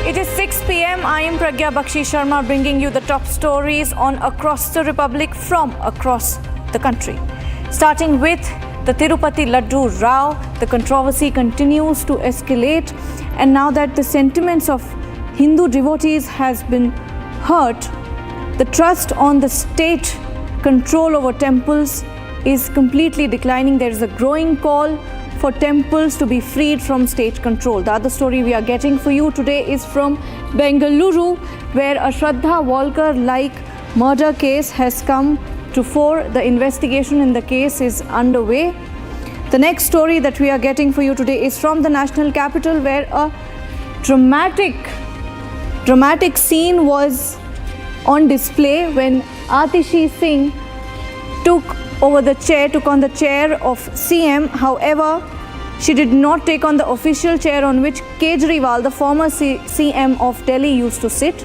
It is 6 p.m. I am Pragya Bakshi Sharma bringing you the top stories on across the Republic from across the country. Starting with the Tirupati laddu row, the controversy continues to escalate, and now that the sentiments of Hindu devotees has been hurt, the trust on the state control over temples is completely declining. There is a growing call for temples to be freed from state control. The other story we are getting for you today is from Bengaluru, where a Shraddha Walkar-like murder case has come to fore. The investigation in the case is underway. The next story that we are getting for you today is from the national capital, where a dramatic scene was on display when Atishi Singh took on the chair of CM. However, she did not take on the official chair on which Kejriwal, the former CM of Delhi, used to sit.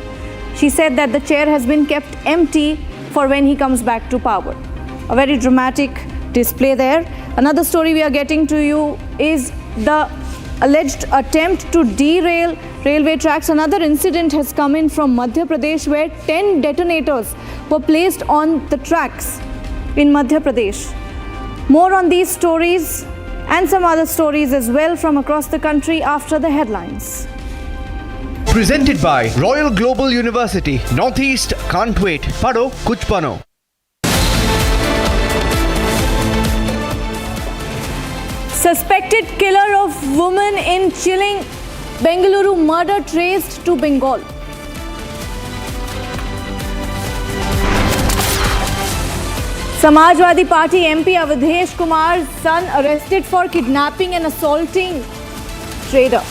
She said that the chair has been kept empty for when he comes back to power. A very dramatic display there. Another story we are getting to you is the alleged attempt to derail railway tracks. Another incident has come in from Madhya Pradesh, where 10 detonators were placed on the tracks in Madhya Pradesh. More on these stories and some other stories as well from across the country after the headlines. Presented by Royal Global University. Northeast can't wait. Pado kuch bano. Suspected killer of woman in chilling Bengaluru murder traced to Bengal. Samajwadi Party MP Avadhesh Kumar's son arrested for kidnapping and assaulting trader.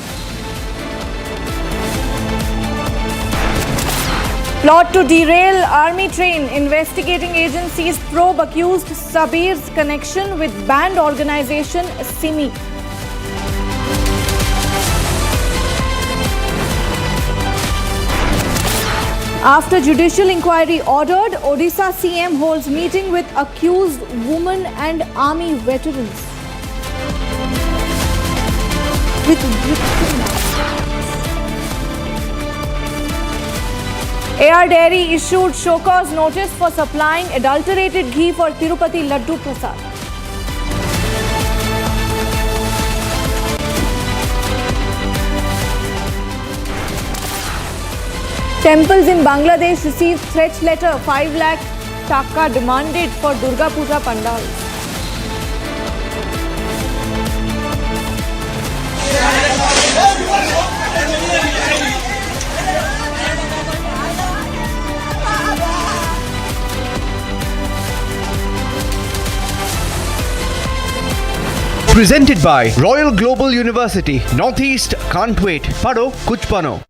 Plot to derail army train. Investigating agencies probe accused Sabir's connection with banned organization Simi. After judicial inquiry ordered, Odisha CM holds meeting with accused women and army veterans. AR Dairy issued show cause notice for supplying adulterated ghee for Tirupati Laddu Prasad. Temples in Bangladesh received threat letter. 5 lakh taka demanded for Durga Puja pandals. Presented by Royal Global University. Northeast can't wait. Pado kuch bano.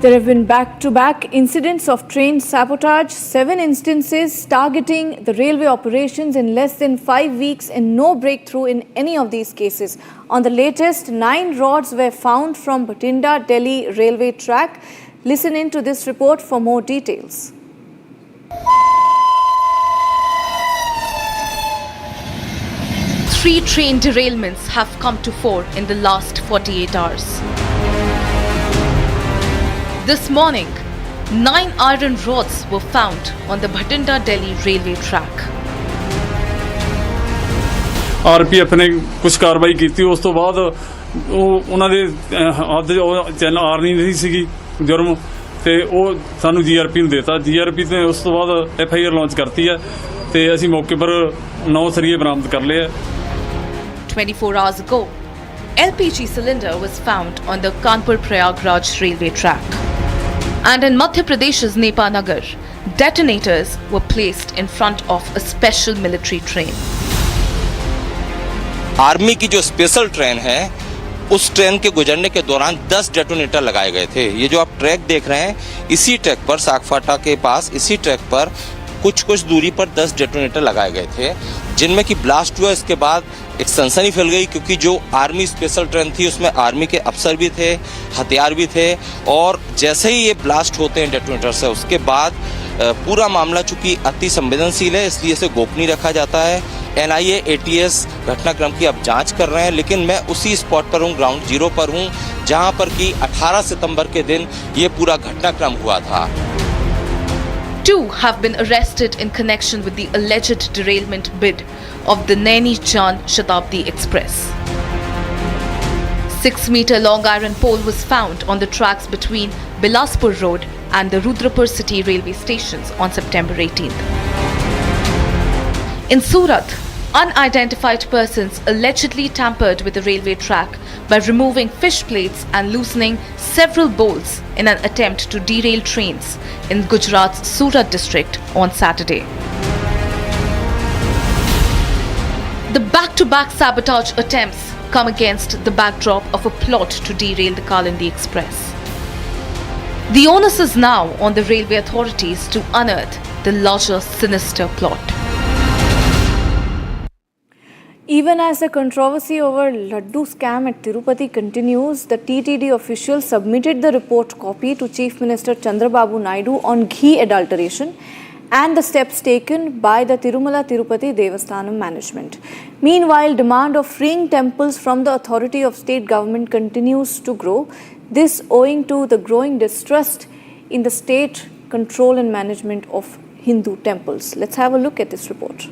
There have been back-to-back incidents of train sabotage, 7 instances targeting the railway operations in less than 5 weeks, and no breakthrough in any of these cases. On the latest, 9 rods were found from Bhatinda Delhi railway track. Listen in to this report for more details. Three train derailments have come to fore in the last 48 hours. This morning, 9 iron rods were found on the Bhatinda Delhi railway track. RPF ने कुछ कार्रवाई की थी उस तो बाद ਉਹਨਾਂ ਦੇ ਹੱਦ ਚੈਨਲ ਆਰ ਨਹੀਂ ਸੀਗੀ ਜੁਰਮ ਤੇ ਉਹ ਸਾਨੂੰ ਜੀਆਰਪੀ ਨੂੰ ਦੇਤਾ ਜੀਆਰਪੀ ਤੇ ਉਸ ਤੋਂ ਬਾਅਦ ਐਫਆਈਆਰ ਲਾਂਚ ਕਰਤੀ ਹੈ ਤੇ ਅਸੀਂ ਮੌਕੇ ਪਰ 9 ਸਰੀਏ ਬਰਾਮਦ ਕਰ ਲਏ ਆ 24 hours ago, LPG cylinder was found on the Kanpur-Prayagraj railway track. And in Madhya Pradesh's Nepanagar, detonators were placed in front of a special military train. Army की जो स्पेशल ट्रेन है उस ट्रेन के गुजरने के दौरान 10 डेटोनेटर लगाए गए थे। ये जो आप ट्रैक देख रहे हैं इसी ट्रैक पर सागफाटा के पास इसी ट्रैक पर कुछ दूरी पर 10 डेटोनेटर लगाए गए थे जिनमें कि ब्लास्ट हुआ। इसके बाद एक सनसनी फैल गई क्योंकि जो आर्मी स्पेशल ट्रेन थी उसमें आर्मी के अफसर भी थे, हथियार भी थे और जैसे ही ये ब्लास्ट होते हैं डेटोनेटर से उसके बाद पूरा मामला चूंकि अति संवेदनशील है इसलिए इसे गोपनीय रखा जाता है। NIA ATS घटनाक्रम की अब जांच कर रहे हैं, लेकिन मैं उसी स्पॉट पर हूँ, ग्राउंड जीरो पर हूँ, जहां पर कि 18 सितंबर के दिन ये पूरा घटनाक्रम हुआ था। 2 have been arrested in connection with the alleged derailment bid of the Naini-Jan Shatabdi Express. 6-meter long iron pole was found on the tracks between Bilaspur Road and the Rudrapur City railway stations on September 18th. In Surat, unidentified persons allegedly tampered with the railway track by removing fish plates and loosening several bolts in an attempt to derail trains in Gujarat's Surat district on Saturday. The back-to-back sabotage attempts come against the backdrop of a plot to derail the Kalindi Express. The onus is now on the railway authorities to unearth the larger sinister plot. Even as the controversy over laddu scam at Tirupati continues, the TTD officials submitted the report copy to Chief Minister Chandrababu Naidu on ghee adulteration and the steps taken by the Tirumala Tirupati Devasthanam management. Meanwhile, demand of freeing temples from the authority of state government continues to grow. This owing to the growing distrust in the state control and management of Hindu temples. Let's have a look at this report.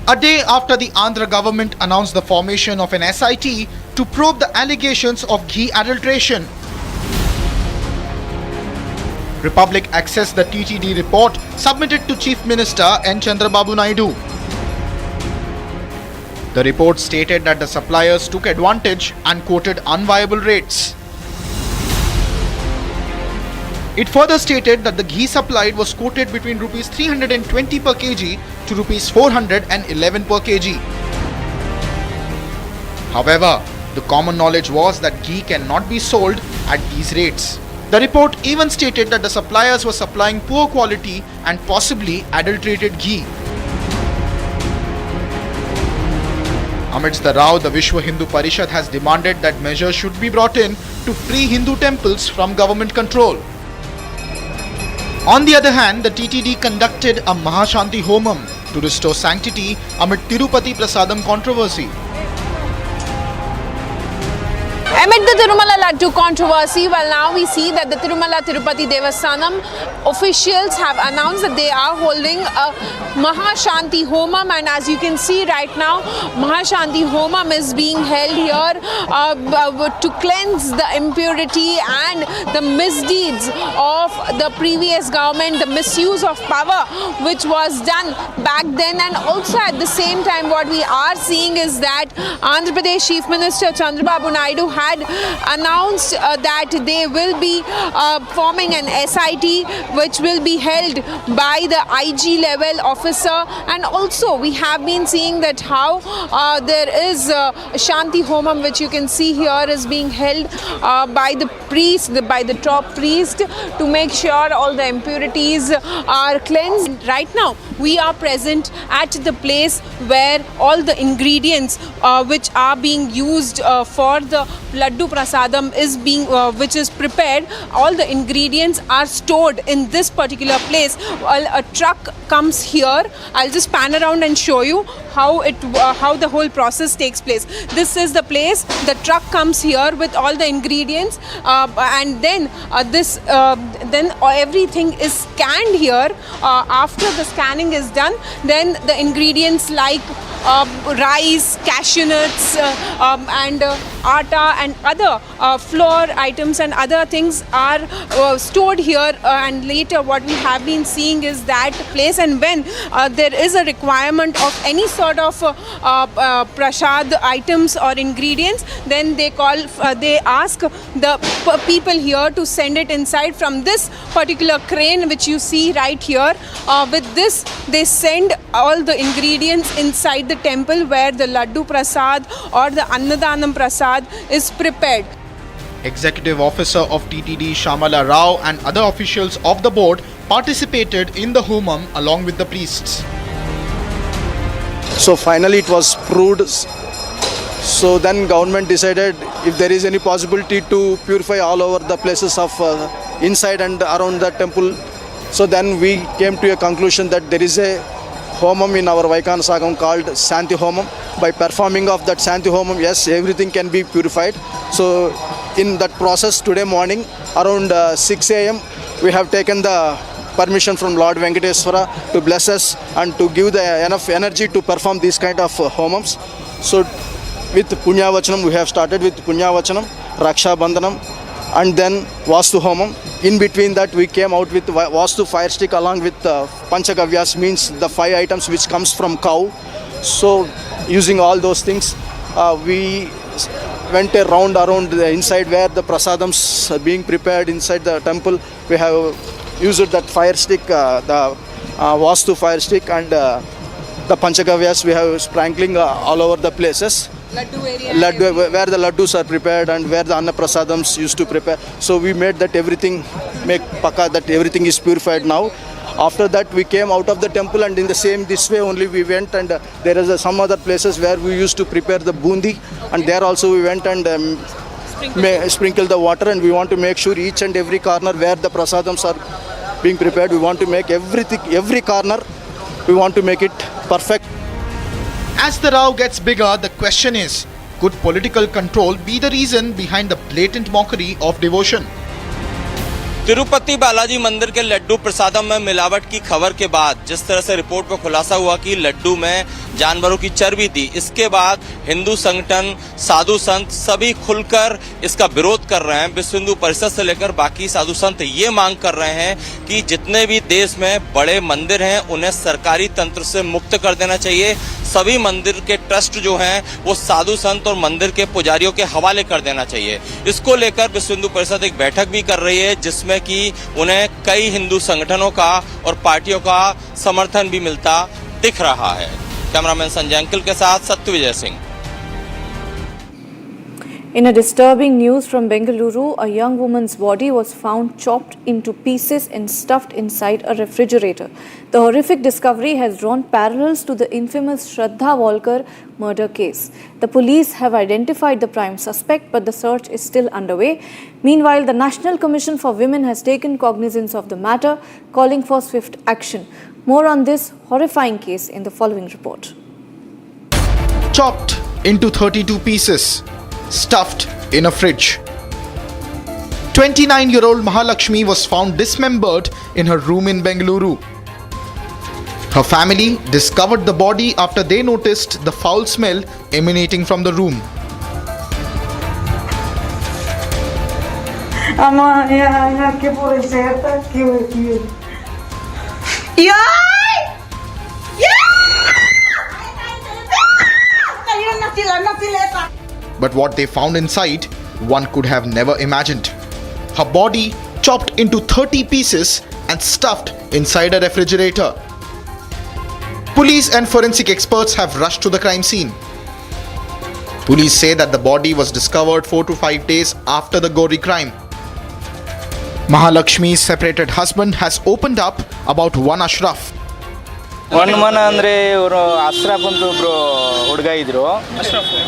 A day after the Andhra government announced the formation of an SIT to probe the allegations of ghee adulteration, Republic accessed the TTD report submitted to Chief Minister N. Chandrababu Naidu. The report stated that the suppliers took advantage and quoted unviable rates. It further stated that the ghee supplied was quoted between Rs 320 per kg to Rs 411 per kg. However, the common knowledge was that ghee cannot be sold at these rates. The report even stated that the suppliers were supplying poor quality and possibly adulterated ghee. Amidst the row, the Vishwa Hindu Parishad has demanded that measures should be brought in to free Hindu temples from government control. On the other hand, the TTD conducted a Mahashanti Homam to restore sanctity amid Tirupati Prasadam controversy. Amid the Tirumala Laddu controversy, well, now we see that the Tirumala Tirupati Devasthanam officials have announced that they are holding a Mahashanti Homam, and as you can see right now, Mahashanti Homam is being held here to cleanse the impurity and the misdeeds of the previous government, the misuse of power which was done back then. And also at the same time, what we are seeing is that Andhra Pradesh Chief Minister Chandrababu Naidu had announced that they will be forming an SIT which will be held by the IG level officer. And also we have been seeing that how there is Shanti Homam, which you can see here, is being held by the priest, by the top priest, to make sure all the impurities are cleansed. Right now we are present at the place where all the ingredients which are being used for the laddu prasadam is being which is prepared. All the ingredients are stored in this particular place. A truck comes here. I'll just pan around and show you how the whole process takes place. This is the place. The truck comes here with all the ingredients, and then then everything is scanned here. After the scanning is done, then the ingredients like rice, cashew nuts, and atta and other flour items and other things are stored here, and later what we have been seeing is that place. And when there is a requirement of any sort of prasad items or ingredients, then they ask the people here to send it inside from this particular crane which you see right here. With this, they send all the ingredients inside the temple where the laddu prasad or the annadanam prasad is prepared. Executive Officer of TTD Shamala Rao and other officials of the board participated in the Homam along with the priests. So finally it was proved So then government decided if there is any possibility to purify all over the places of inside and around the temple. So then we came to a conclusion that there is a homam in our Vaikana Sagam called Santi Homam. By performing of that Santi Homam, yes, everything can be purified. So in that process, today morning around 6 a.m. we have taken the permission from Lord Venkateswara to bless us and to give the enough energy to perform these kind of homams. So with Punya Vachanam, we have started with Punya Vachanam, Raksha Bandhanam, and then Vastu Homam. In between that, we came out with Vastu fire stick along with Panchagavyas, means the 5 items which comes from cow. So using all those things, we went a round around the inside where the prasadams are being prepared inside the temple. We have used that fire stick, the Vastu fire stick, and the Panchagavyas we have sprinkling all over the places. Laddu area. Laddu, where the laddus are prepared and where the Anna Prasadams used to prepare. So we made that everything, make paka that everything is purified now. After that we came out of the temple, and in the same this way only we went, and there is some other places where we used to prepare the bundi, and there also we went and sprinkle the water, and we want to make sure each and every corner where the prasadams are being prepared, we want to make everything, every corner, we want to make it perfect. As the row gets bigger, the question is, could political control be the reason behind the blatant mockery of devotion? Tirupati Balaji मंदिर के लड्डू प्रसादम में मिलावट की खबर के बाद जिस तरह से रिपोर्ट में खुलासा हुआ कि लड्डू में जानवरों की चर्बी थी, इसके बाद हिंदू संगठन, साधु संत सभी खुलकर इसका विरोध कर रहे हैं। विश्व हिंदू परिषद से लेकर बाकी साधु संत ये मांग कर रहे हैं कि जितने भी देश में बड़े मंदिर हैं उन्हें सरकारी तंत्र से मुक्त कर देना चाहिए। सभी मंदिर के ट्रस्ट जो हैं वो साधु संत और मंदिर के पुजारियों के हवाले कर देना चाहिए। इसको लेकर विश्व हिंदू परिषद एक बैठक भी कर रही है जिसमें कि उन्हें कई हिंदू संगठनों का और पार्टियों का समर्थन भी मिलता दिख रहा है। कैमरामैन संजय अंकल के साथ Satyavijay Singh. In a disturbing news from Bengaluru, a young woman's body was found chopped into pieces and stuffed inside a refrigerator. The horrific discovery has drawn parallels to the infamous Shraddha Walkar murder case. The police have identified the prime suspect, but the search is still underway. Meanwhile, the National Commission for Women has taken cognizance of the matter, calling for swift action. More on this horrifying case in the following report. Chopped into 32 pieces, stuffed in a fridge. 29-year-old Mahalaxmi was found dismembered in her room in Bengaluru. Her family discovered the body after they noticed the foul smell emanating from the room. But what they found inside, one could have never imagined. Her body chopped into 30 pieces and stuffed inside a refrigerator. Police and forensic experts have rushed to the crime scene. Police say that the body was discovered 4 to 5 days after the gory crime. Mahalaxmi's separated husband has opened up about one Ashraf. ಒಂದು ಮನ ಅಂದರೆ ಇವರು ಅಶ್ರಫ್ ಅಂತ ಒಬ್ಬರು ಹುಡುಗ ಇದ್ದರು,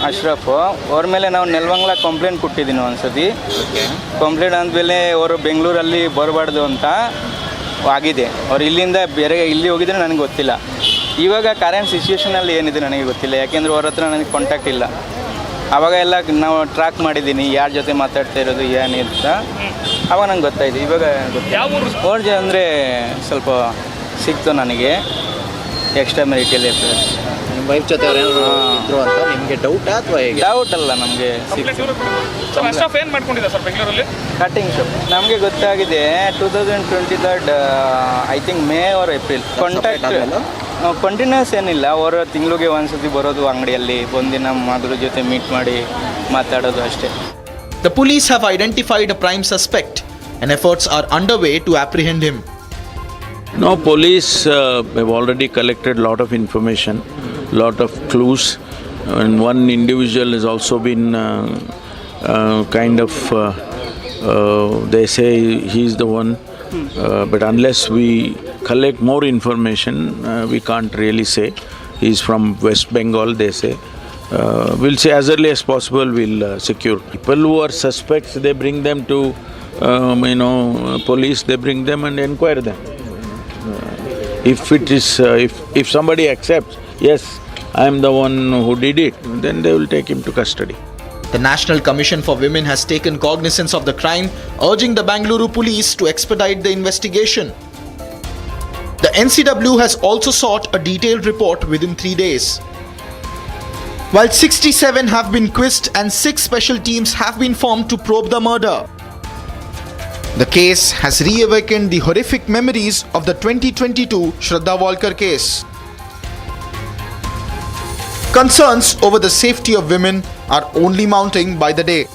ಅಶ್ರಫ್. ಅವ್ರ ಮೇಲೆ ನಾವು ನೆಲಮಂಗಲ ಕಂಪ್ಲೇಂಟ್ ಕೊಟ್ಟಿದ್ದೀನಿ ಒಂದ್ಸತಿ. ಕಂಪ್ಲೇಂಟ್ ಅಂದಮೇಲೆ ಅವರು ಬೆಂಗಳೂರಲ್ಲಿ ಬರಬಾರ್ದು ಅಂತ ಆಗಿದೆ. ಅವ್ರು ಇಲ್ಲಿಂದ ಬೇರೆ ಇಲ್ಲಿ ಹೋಗಿದ್ರೆ ನನಗೆ ಗೊತ್ತಿಲ್ಲ. ಇವಾಗ ಕರೆಂಟ್ ಸಿಚುವೇಷನಲ್ಲಿ ಏನಿದೆ ನನಗೆ ಗೊತ್ತಿಲ್ಲ, ಯಾಕೆಂದರೆ ಅವ್ರ ಹತ್ರ ನನಗೆ ಕಾಂಟ್ಯಾಕ್ಟ್ ಇಲ್ಲ. ಆವಾಗ ಎಲ್ಲ ನಾವು ಟ್ರ್ಯಾಕ್ ಮಾಡಿದ್ದೀನಿ ಯಾರ ಜೊತೆ ಮಾತಾಡ್ತಾ ಇರೋದು ಏನಿಂತ. ಆವಾಗ ನಂಗೆ ಗೊತ್ತಾಯಿತು. ಇವಾಗ ಅವ್ರ ಅಂದರೆ ಸ್ವಲ್ಪ ಸಿಕ್ತು ನನಗೆ ಎಕ್ಸ್ಟ್ರಾ ಮೆರಿಟಲ್ ಎಫರ್ಸ್. ನಿಮ್ಮ ವೈಫ್ ಜೊತೆ ಅವರೇನಾದ್ರು ಇದ್ರು ಅಂತ ನಿಮಗೆ ಡೌಟಾ ಅಥವಾ ಹೇಗೆ? ಡೌಟ್ ಅಲ್ಲ, ನಮಗೆ ಏನು ಮಾಡ್ಕೊಂಡಿದ್ದೆ ಸರ್ ಬೆಂಗಳೂರಲ್ಲಿ? Cutting shop. ನಮಗೆ ಗೊತ್ತಾಗಿದೆ 2023 I think May or April. Contact continues ಏನಿಲ್ಲ, ಅವರ ತಿಂಗಳಿಗೆ ಒಂದ್ಸತಿ ಬರೋದು ಅಂಗಡಿಯಲ್ಲಿ, ಒಂದಿನ ಅದ್ರ ಜೊತೆ ಮೀಟ್ ಮಾಡಿ ಮಾತಾಡೋದು ಅಷ್ಟೇ. The police have identified a prime suspect and efforts are underway to apprehend him. No, police have already collected a lot of information, lot of clues, and one individual has also been they say he's the one, but unless we collect more information, we can't really say. He's from West Bengal, they say, we'll say as early as possible we'll secure. People who are suspects, they bring them to police, they bring them and inquire them. If it is, if somebody accepts, yes, I am the one who did it, then they will take him to custody. The National Commission for Women has taken cognizance of the crime, urging the Bengaluru police to expedite the investigation. The NCW has also sought a detailed report within 3 days. While 67 have been quizzed and 6 special teams have been formed to probe the murder. The case has reawakened the horrific memories of the 2022 Shraddha Walkar case. Concerns over the safety of women are only mounting by the day.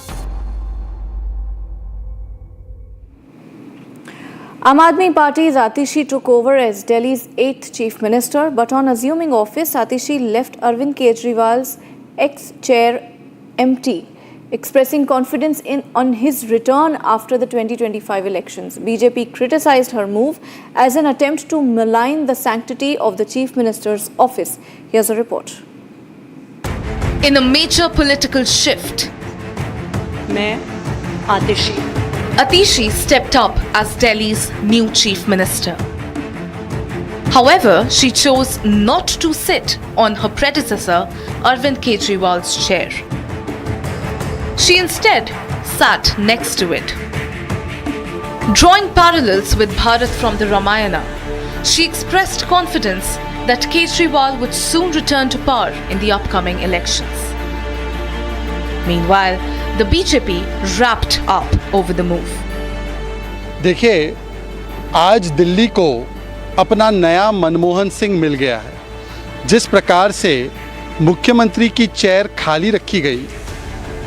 Aam Aadmi Party's Atishi took over as Delhi's 8th Chief Minister, but on assuming office, Atishi left Arvind Kejriwal's ex-chair empty, expressing confidence on his return after the 2025 elections. BJP criticized her move as an attempt to malign the sanctity of the Chief Minister's office. Here's a report. In a major political shift, Atishi stepped up as Delhi's new Chief Minister. However, she chose not to sit on her predecessor Arvind Kejriwal's chair. She instead sat next to it. Drawing parallels with Bharat from the Ramayana, she expressed confidence that Kejriwal would soon return to power in the upcoming elections. Meanwhile, the BJP wrapped up over the move. देखिए, आज दिल्ली को अपना नया मनमोहन सिंह मिल गया है। जिस प्रकार से मुख्यमंत्री की चेयर खाली रखी गई,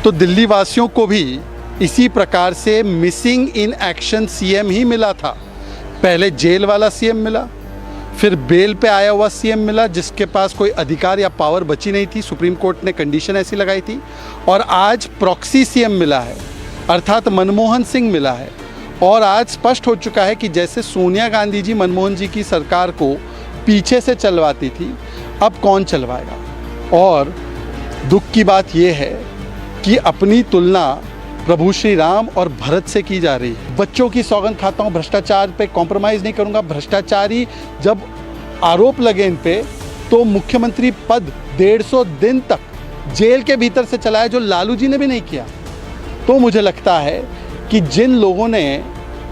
तो दिल्ली वासियों को भी इसी प्रकार से मिसिंग इन एक्शन सीएम ही मिला था। पहले जेल वाला सीएम मिला, फिर बेल पे आया हुआ सीएम मिला जिसके पास कोई अधिकार या पावर बची नहीं थी, सुप्रीम कोर्ट ने कंडीशन ऐसी लगाई थी, और आज प्रॉक्सी सीएम मिला है, अर्थात मनमोहन सिंह मिला है। और आज स्पष्ट हो चुका है कि जैसे सोनिया गांधी जी मनमोहन जी की सरकार को पीछे से चलवाती थी, अब कौन चलवाएगा। और दुख की बात यह है कि अपनी तुलना प्रभु श्री राम और भरत से की जा रही है। बच्चों की सौगंध खाता हूँ, भ्रष्टाचार पे कॉम्प्रोमाइज़ नहीं करूँगा। भ्रष्टाचारी जब आरोप लगे इन पे, तो मुख्यमंत्री पद 150 दिन तक जेल के भीतर से चलाया, जो लालू जी ने भी नहीं किया। तो मुझे लगता है कि जिन लोगों ने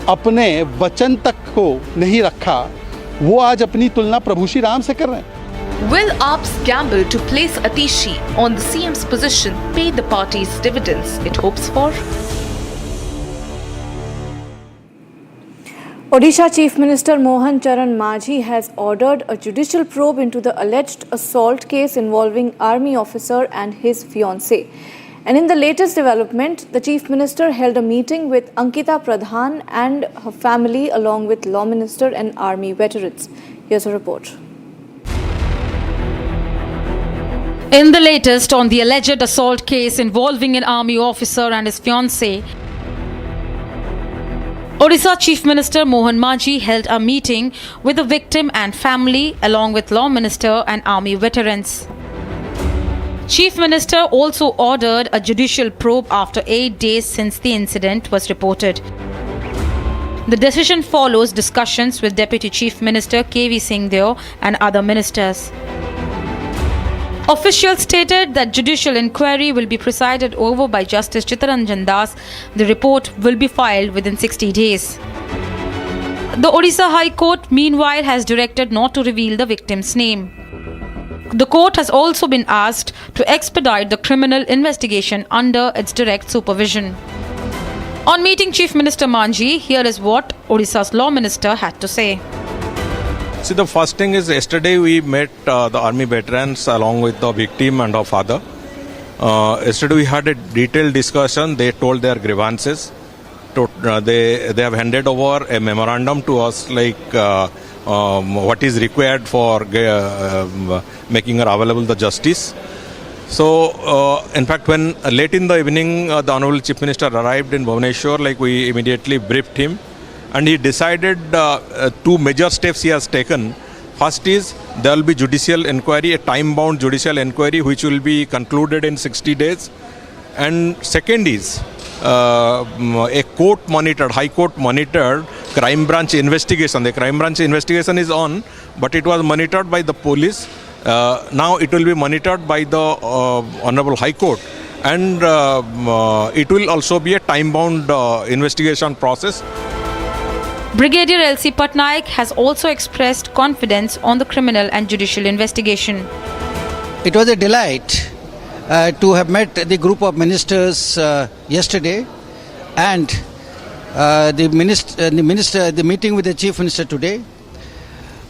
अपने वचन तक को नहीं रखा, वो आज अपनी तुलना प्रभु श्री राम से कर रहे हैं। Will AAP's gamble to place Atishi on the CM's position pay the party's dividends it hopes for? Odisha Chief Minister Mohan Charan Majhi has ordered a judicial probe into the alleged assault case involving army officer and his fiancée. And in the latest development, the Chief Minister held a meeting with Ankita Pradhan and her family along with Law Minister and army veterans. Here's a report. In the latest on the alleged assault case involving an army officer and his fiancée, Odisha Chief Minister Mohan Majhi held a meeting with the victim and family along with Law Minister and army veterans. Chief Minister also ordered a judicial probe after 8 days since the incident was reported. The decision follows discussions with Deputy Chief Minister K.V. Singh Deo and other ministers. Officials stated that judicial inquiry will be presided over by Justice Chittaranjan Das. The report will be filed within 60 days. The Odisha High Court, meanwhile, has directed not to reveal the victim's name. The court has also been asked to expedite the criminal investigation under its direct supervision. On meeting Chief Minister Manji, here is what Odisha's Law Minister had to say. See, the first thing is, yesterday we met the army veterans along with the victim and her father. Yesterday we had a detailed discussion. They told their grievances. They have handed over a memorandum to us, like what is required for making her available the justice. So, in fact, when late in the evening the Honorable Chief Minister arrived in Bhubaneswar, like we immediately briefed him. And he decided 2 major steps he has taken. First is there will be judicial inquiry, a time-bound judicial inquiry which will be concluded in 60 days. And second is a court-monitored, High Court-monitored crime branch investigation. The crime branch investigation is on, but it was monitored by the police. Now it will be monitored by the Honorable High Court. And it will also be a time-bound investigation process. Brigadier L.C. Patnaik has also expressed confidence on the criminal and judicial investigation. It was a delight to have met the group of ministers yesterday, and the meeting with the Chief Minister today.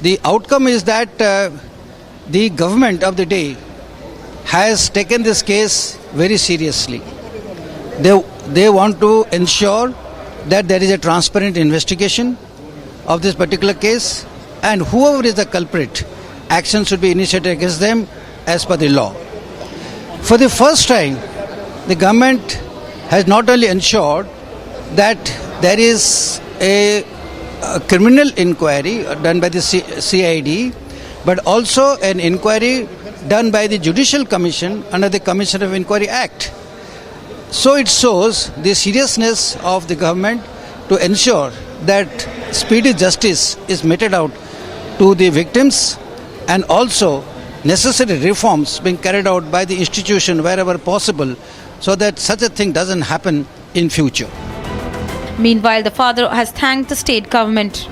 The outcome is that the government of the day has taken this case very seriously. They want to ensure that there is a transparent investigation of this particular case, and whoever is the culprit, action should be initiated against them as per the law. For the first time, the government has not only ensured that there is a criminal inquiry done by the CID, but also an inquiry done by the Judicial Commission under the Commission of Inquiry Act. So it shows the seriousness of the government to ensure that speedy justice is meted out to the victims, and also necessary reforms being carried out by the institution wherever possible, so that such a thing doesn't happen in future. Meanwhile, the father has thanked the state government.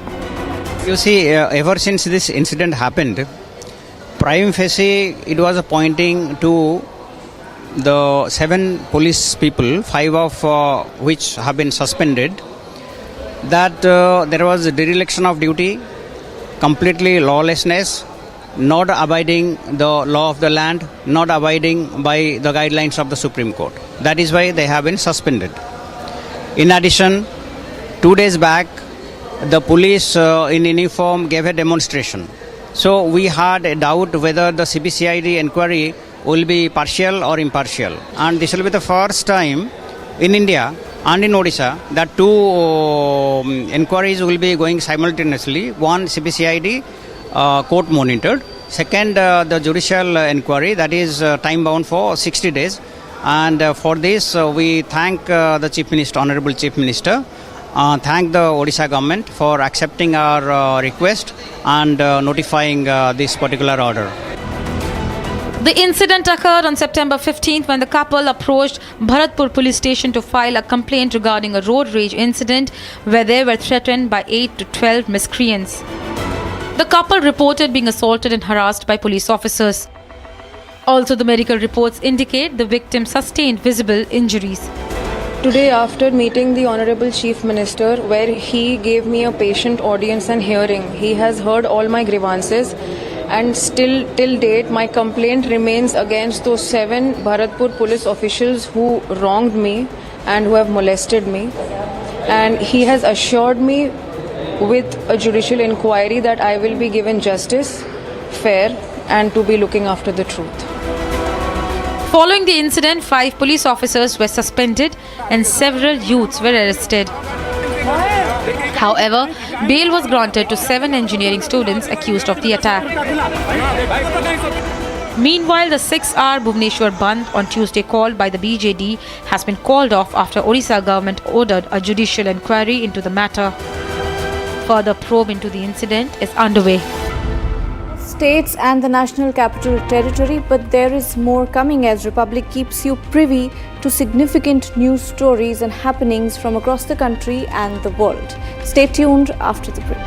You see, ever since this incident happened, prima facie it was pointing to the 7 police people, 5 of which have been suspended, that there was a dereliction of duty, completely lawlessness, not abiding the law of the land, not abiding by the guidelines of the Supreme Court. That is why they have been suspended. In addition, 2 days back, the police in uniform gave a demonstration. So we had a doubt whether the CBCID inquiry will be partial or impartial. And this will be the first time in India and in Odisha that 2 inquiries will be going simultaneously. One CBCID court monitored. Second, the judicial inquiry, that is time bound for 60 days. And for this, we thank the Chief Minister, Honorable Chief Minister, thank the Odisha government for accepting our request and notifying this particular order. The incident occurred on September 15th when the couple approached Bharatpur police station to file a complaint regarding a road rage incident where they were threatened by 8 to 12 miscreants. The couple reported being assaulted and harassed by police officers. Also, the medical reports indicate the victim sustained visible injuries. Today, after meeting the Honorable Chief Minister, where he gave me a patient audience and hearing, he has heard all my grievances, and still till date my complaint remains against those 7 Bharatpur police officials who wronged me and who have molested me. And he has assured me with a judicial inquiry that I will be given justice, fair, and to be looking after the truth. Following the incident, 5 police officers were suspended and several youths were arrested. However, bail was granted to 7 engineering students accused of the attack. Meanwhile, the 6-hour Bhubaneswar Bandh on Tuesday called by the BJD has been called off after Odisha government ordered a judicial inquiry into the matter. Further probe into the incident is underway. States and the National Capital Territory, but there is more coming as Republic keeps you privy to significant news stories and happenings from across the country and the world. Stay tuned after the break.